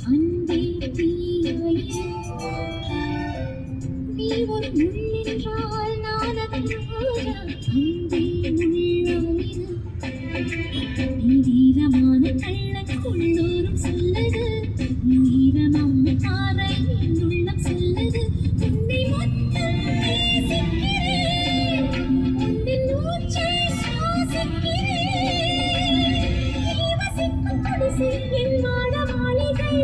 அன்பே தீயாயே நீ ஒரு முள்ளென்றால் நான் அதன் அன்பே முள்ளாயிரு நீ வீரமான கள்ளன் உள்ளோரும் சொல்லது நீ வீரனம் பாறை என் உள்ளம் சொல்லது உன்னை மட்டும் நேசிக்கிறேன் உன்னின் மூச்சை சுவாசிக்கிறேன் நீ வசிக்கும் குடிசை என் மாட மாளிகை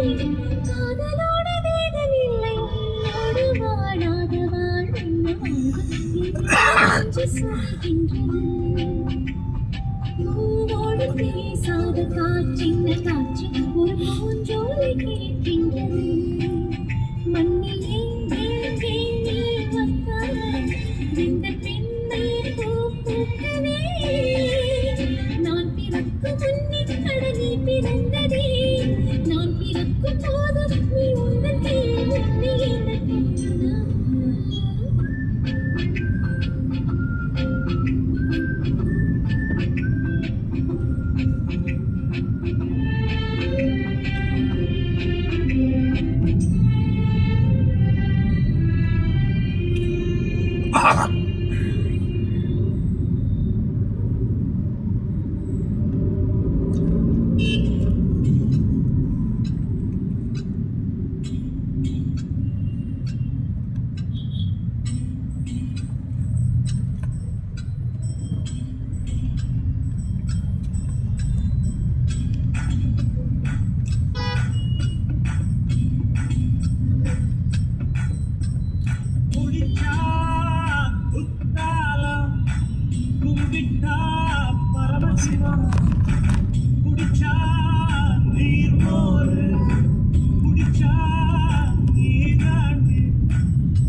காதலோட வேதம் இல்லை உன்னோடு வாழாத வாழ்வும் சொல்கின்றது பூவோடு பேசாத காற்றின் காற்று ஒரு பூஞ்சோலை கேட்கின்றது மண்ணிலே எங்கே நீ வந்தாய் இந்த பெண்ணை பூக்கவே நான் பிறக்கும் முன்னே கடலில் பிறந்ததே நான் பிறக்கும் போது நீ உந்தன் கேள்வி குடிச்சா நீர் மோரு குடிச்சா நீராண்டு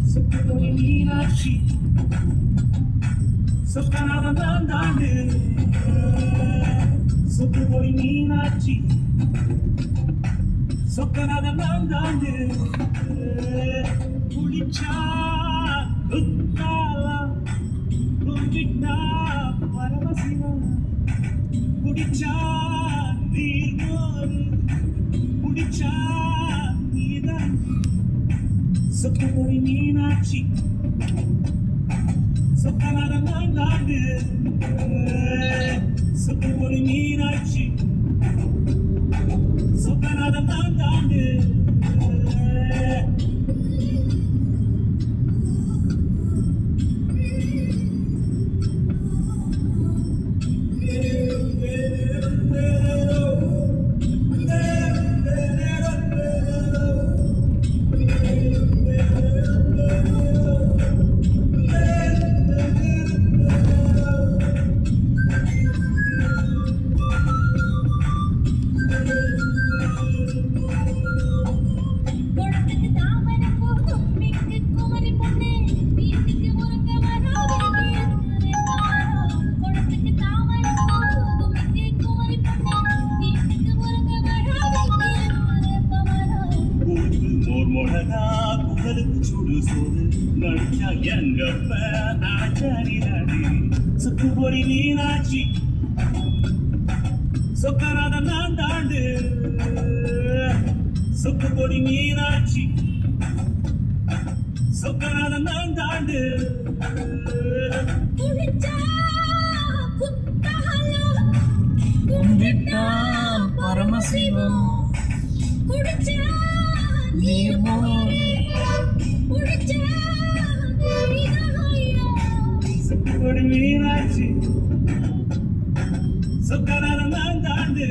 சொக்கபொடி மீனாட்சி சொக்கநாதன் தான் தாண்டு சொக்கபொடி மீனாட்சி சொக்கநாதன் தான் தாண்டு குடிச்சா குத்தாலாம் குடிட்டா பரமசிவம் குடிச்சா நீர் மோரு குடிச்சா நீதான் சொக்கபொடி மீனாட்சி சொக்கநாதன் தான் தாண்டு சொக்கபொடி மீனாட்சி சொக்கநாதன் தான் தாண்டு சொக்கபொடி மீனாட்சி சொக்கநாதன் தான் தாண்டு சொக்கபொடி மீனாட்சி சொக்கநாதன் தான் தாண்டு கும்பிட்டா பரமசிவம் நீர் மோரு சொக்கபொடி மீனாட்சி சொக்கநாதன் தான் தாண்டு